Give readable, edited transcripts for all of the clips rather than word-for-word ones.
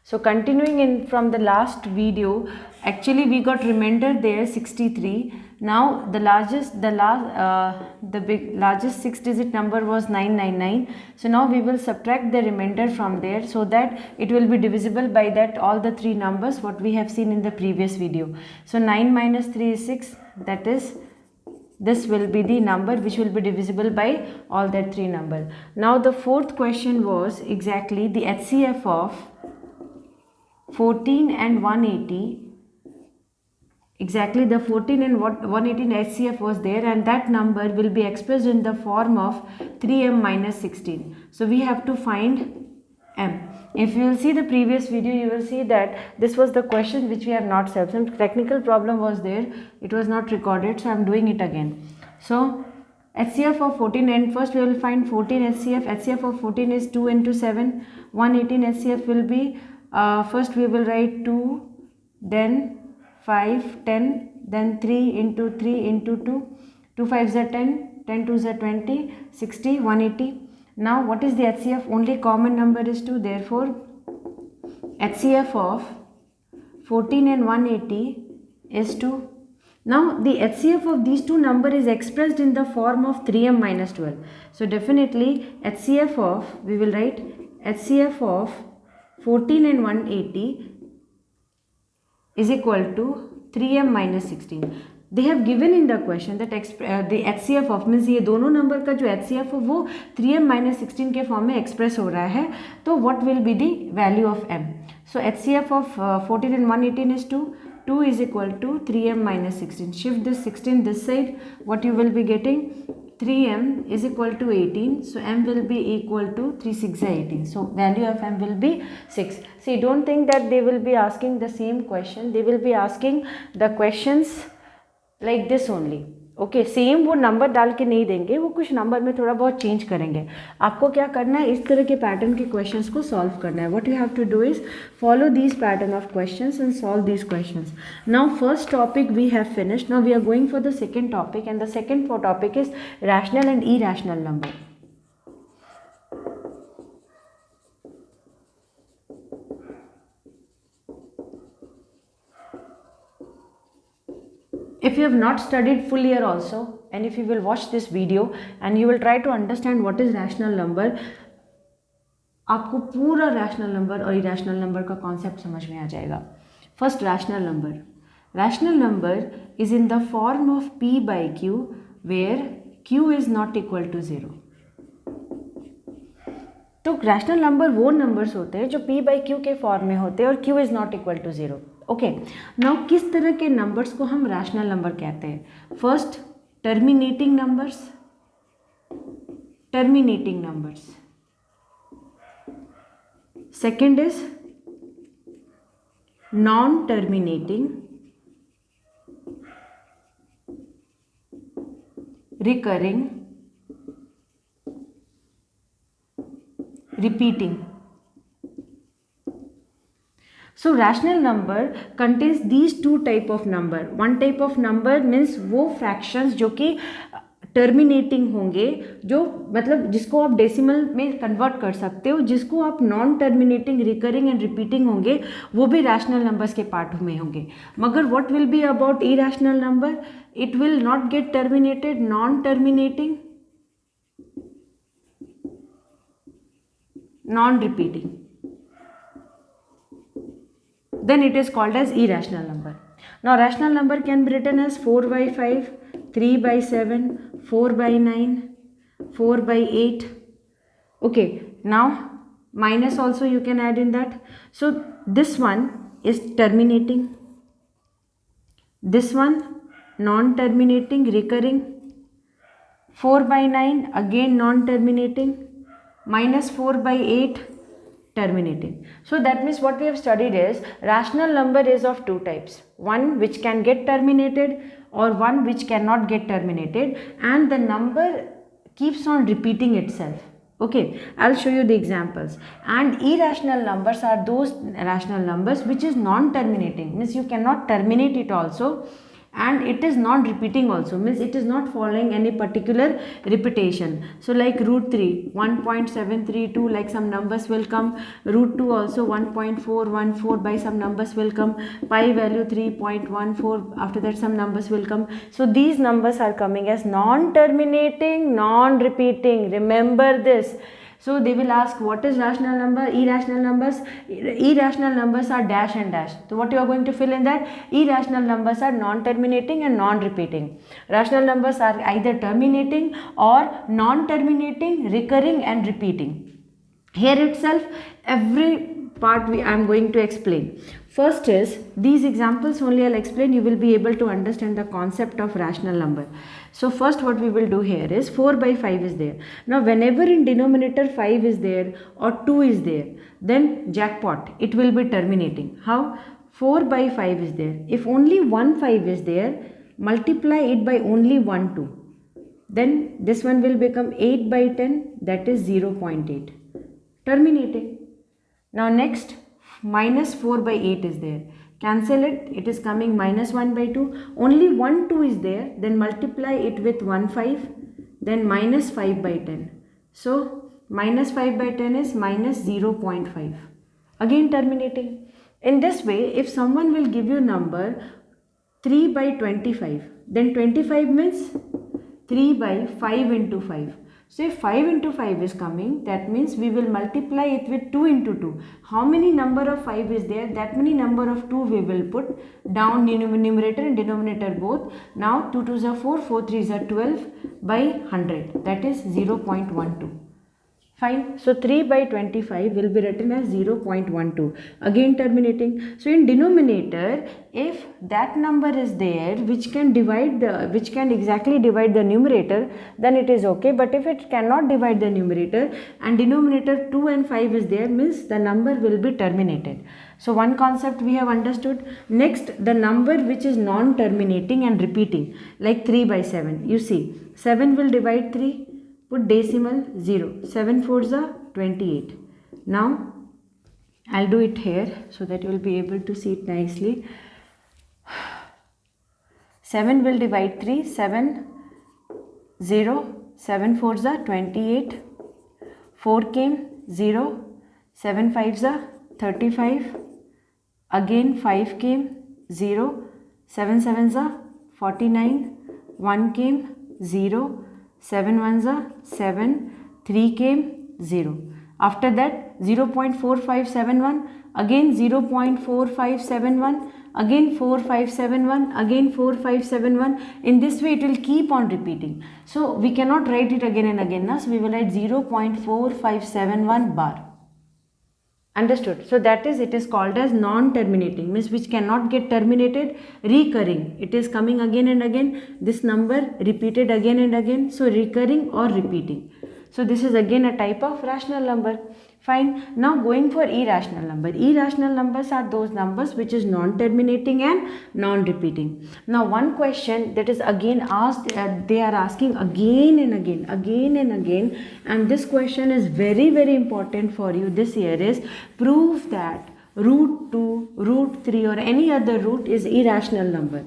So continuing in from the last video, actually we got remainder there 63. Now the largest 6-digit number was 999. So now we will subtract the remainder from there so that it will be divisible by that all the three numbers what we have seen in the previous video. So 9 minus 3 is 6, that is this will be the number which will be divisible by all that three number. Now the fourth question was exactly the HCF of 14 and 180. Exactly, the 14 and 118 HCF was there, and that number will be expressed in the form of 3m minus 16. So we have to find m. If you will see the previous video, you will see that this was the question which we have not solved. Some technical problem was there, it was not recorded, so I am doing it again. So HCF of 14, and first we will find 14 HCF. HCF of 14 is 2 into 7. 118 HCF will be first we will write 2, then 5, 10, then 3 into 3 into 2. 2 5s are 10, 10 2s are 20, 60, 180. Now what is the HCF? Only common number is 2. Therefore, HCF of 14 and 180 is 2. Now the HCF of these two numbers is expressed in the form of 3m minus 12. So definitely HCF of, we will write HCF of 14 and 180 is equal to 3m minus 16. They have given in the question that the HCF of means ये दोनों number का जो HCF है वो 3m minus 16 के form में express हो रहा है, तो what will be the value of m? So HCF of 14 and 118 is 2. 2 is equal to 3m minus 16. Shift this 16 this side. What you will be getting? 3m is equal to 18. So m will be equal to 3 6 18. So value of m will be 6. See, don't think that they will be asking the same question. They will be asking the questions like this only. Okay, same वो number डाल के नहीं देंगे, वो कुछ number में थोड़ा बहुत चेंज करेंगे. आपको क्या करना है, इस तरह के पैटर्न के क्वेश्चंस को सॉल्व करना है. What you have to do is follow these pattern of questions and solve these questions. Now first topic we have finished. Now we are going for the second topic, and the second topic is rational and irrational number. If you have not studied full year also, and if you will watch this video and you will try to understand what is rational number, आपको पूरा rational number और irrational number का concept समझ में आ जाएगा. First rational number. Rational number is in the form of p by q where q is not equal to 0. तो rational number वो नंबर्स होते हैं जो p by q के फॉर्म में होते हैं और q is not equal to 0. Okay, now किस तरह के नंबर्स को हम रैशनल नंबर कहते हैं? First, terminating numbers. Terminating numbers. Second is non terminating, recurring, repeating. So rational number contains these two type of number. One type of number means वो fractions जो कि टर्मिनेटिंग होंगे, जो मतलब जिसको आप डेसिमल में कन्वर्ट कर सकते हो, जिसको आप non terminating, recurring and repeating होंगे, वो भी रैशनल नंबर्स के पार्ट में होंगे. मगर what will be about irrational number? It will not gate terminated, non terminating, non-repeating, then it is called as irrational number. Now rational number can be written as 4 by 5, 3 by 7, 4 by 9, 4 by 8. Okay, now minus also you can add in that. So this one is terminating, this one non-terminating, recurring. 4 by 9 again non-terminating, minus 4 by 8 terminating. So that means what we have studied is rational number is of two types. One which can get terminated or one which cannot get terminated, and the number keeps on repeating itself. Okay, I'll show you the examples. And irrational numbers are those rational numbers which is non-terminating, means you cannot terminate it also, and it is non-repeating also, means it is not following any particular repetition. So like root 3, 1.732, like some numbers will come. Root 2 also 1.414, by some numbers will come. Pi value 3.14, after that some numbers will come. So these numbers are coming as non-terminating, non-repeating. Remember this. So they will ask what is rational number, irrational numbers. Irrational numbers are dash and dash. So what you are going to fill in that? Irrational numbers are non-terminating and non-repeating. Rational numbers are either terminating or non-terminating, recurring and repeating. Here itself every part I am going to explain. First is these examples only I'll explain, you will be able to understand the concept of rational number. So first what we will do here is 4 by 5 is there. Now whenever in denominator 5 is there or 2 is there, then jackpot, it will be terminating. How? 4 by 5 is there. If only one 5 is there, multiply it by only one 2. Then this one will become 8 by 10, that is 0.8. Terminating. Now next, minus 4 by 8 is there. Cancel it, it is coming minus 1 by 2. Only one 2 is there, then multiply it with 1 5, then minus 5 by 10. So minus 5 by 10 is minus 0.5. Again terminating. In this way, if someone will give you number 3 by 25, then 25 means 3 by 5 into 5. So if 5 into 5 is coming, that means we will multiply it with 2 into 2. How many number of 5 is there? That many number of 2 we will put down, numerator and denominator both. Now 2 2s are 4, 4 3s are 12 by 100, that is 0.12. Fine. So 3 by 25 will be written as 0.12. Again terminating. So in denominator, if that number is there which can exactly divide the numerator, then it is okay. But if it cannot divide the numerator and denominator 2 and 5 is there, means the number will be terminated. So one concept we have understood. Next, the number which is non-terminating and repeating, like 3 by 7. You see, 7 will divide 3. Put decimal 0. 7 4s are 28. Now I'll do it here so that you will be able to see it nicely. 7 will divide 3. 7 0. 7 4s are 28. 4 came 0. 7 5s are 35. Again 5 came 0. 7 7s are 49. 1 came 0. 7 ones are 7, 3 came 0. After that 0.4571, again 0.4571, again 4571, again 4571. In this way it will keep on repeating. So we cannot write it again and again. So we will write 0.4571 bar. Understood? So that is, it is called as non-terminating, means which cannot get terminated. Recurring, it is coming again and again, this number repeated again and again, so recurring or repeating. So this is again a type of rational number. Fine. Now going for irrational number. Irrational numbers are those numbers which is non-terminating and non-repeating. Now one question that is again asked, they are asking again and again, and this question is very important for you this year is, prove that root 2, root 3 or any other root is irrational number.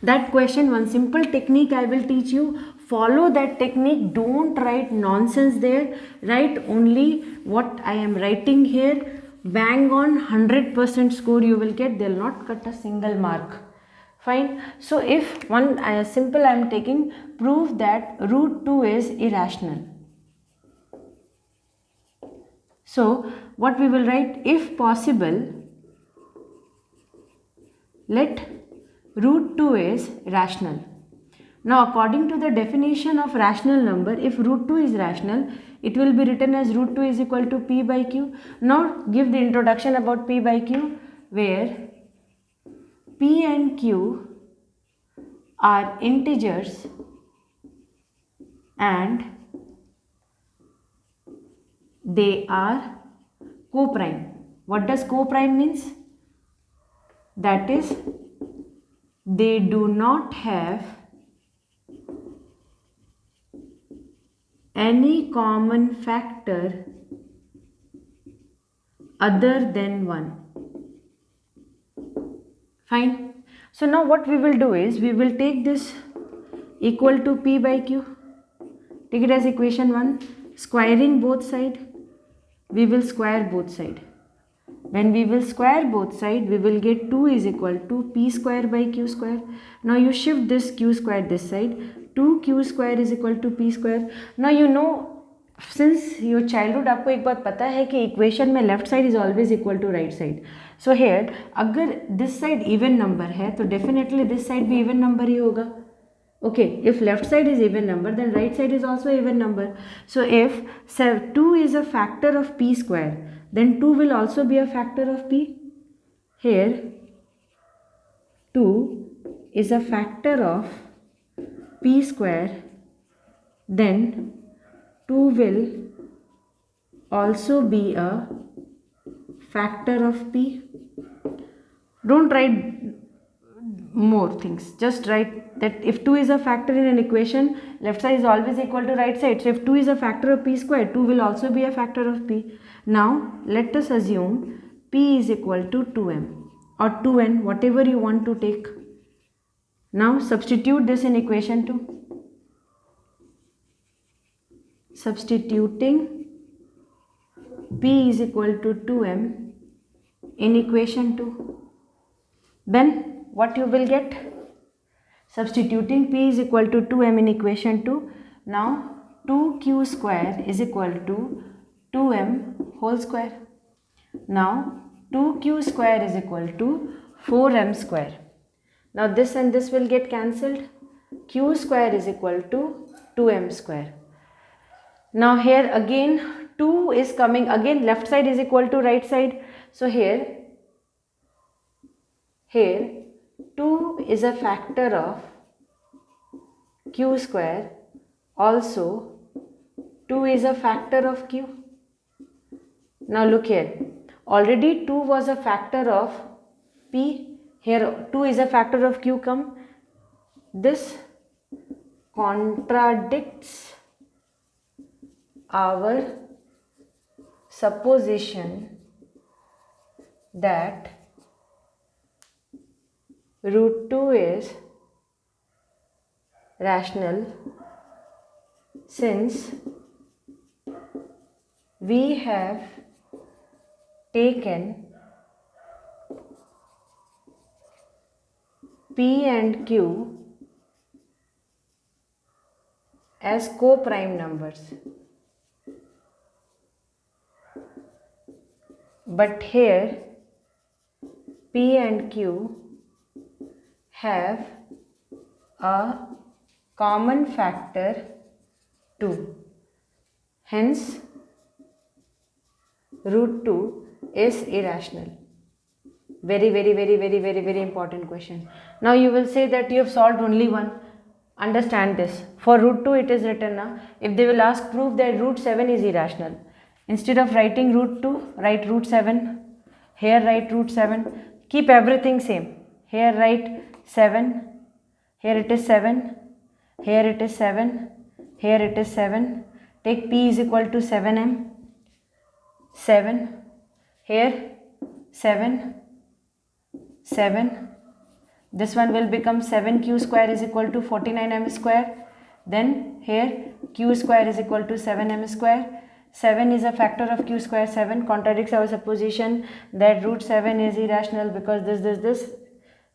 That question, one simple technique I will teach you. Follow that technique. Don't write nonsense there. Write only what I am writing here. Bang on, 100% score you will get. They will not cut a single mark. Fine. So if one simple I am taking, prove that root 2 is irrational. So what we will write, if possible, let root 2 is rational. Now according to the definition of rational number, if root 2 is rational, it will be written as root 2 is equal to p by q. Now give the introduction about p by q, where p and q are integers and they are co-prime. What does co-prime means? That is, they do not have any common factor other than 1. Fine. So now what we will do is, we will take this equal to p by q, take it as equation 1, squaring both side, we will square both side. When we will square both side, we will get 2 is equal to p square by q square. Now you shift this q square this side, 2q square is equal to p square. Now you know, since your childhood आपको एक बात पता है कि equation में left side is always equal to right side. So here अगर this side even number है तो डेफिनेटली दिस साइड भी इवन नंबर ही होगा. Okay, if left side is even number, then right side is also even number. So if 2 is a factor of p square, then 2 will also be a factor of p. Here 2 is a factor of p square, then 2 will also be a factor of p. Don't write more things, just write that if 2 is a factor in an equation, left side is always equal to right side. So if 2 is a factor of p square, 2 will also be a factor of p. Now let us assume p is equal to 2m or 2n, whatever you want to take. Now substitute this in equation 2. Substituting p is equal to 2m in equation 2, then what you will get? Substituting p is equal to 2m in equation 2. Now 2q square is equal to 2m whole square. Now 2q square is equal to 4m square. Now this and this will get cancelled. Q square is equal to 2m square. Now here again 2 is coming, again left side is equal to right side. So here 2 is a factor of q square, also 2 is a factor of q. Now look here, already 2 was a factor of p, here 2 is a factor of q come. This contradicts our supposition that root 2 is rational, since we have taken p and q as co-prime numbers. But here p and q have a common factor 2. Hence root 2 is irrational. Very important question. Now you will say that you have solved only one. Understand this. For root 2 it is written now. If they will ask, prove that root 7 is irrational. Instead of writing root 2, write root 7. Here write root 7. Keep everything same. Here write 7. Here it is 7. Here it is 7. Here it is 7. Take p is equal to 7m. 7. Here 7. 7. This one will become 7q square is equal to 49m square. Then here q square is equal to 7m square. 7 is a factor of q square. 7 contradicts our supposition that root 7 is irrational, because this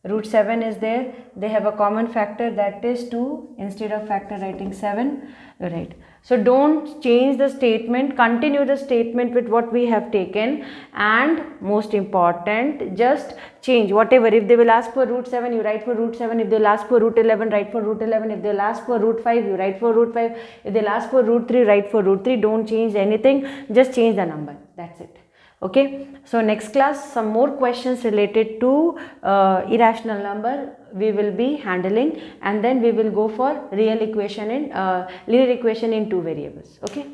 root 7 is there. They have a common factor, that is 2. Instead of factor writing 7, right? So don't change the statement, continue the statement with what we have taken, and most important, just change whatever. If they will ask for root 7, you write for root 7. If they will ask for root 11, write for root 11. If they will ask for root 5, you write for root 5. If they will ask for root 3, write for root 3. Don't change anything, just change the number, that's it. Okay, so next class some more questions related to irrational number we will be handling, and then we will go for real equation in linear equation in 2 variables. Okay.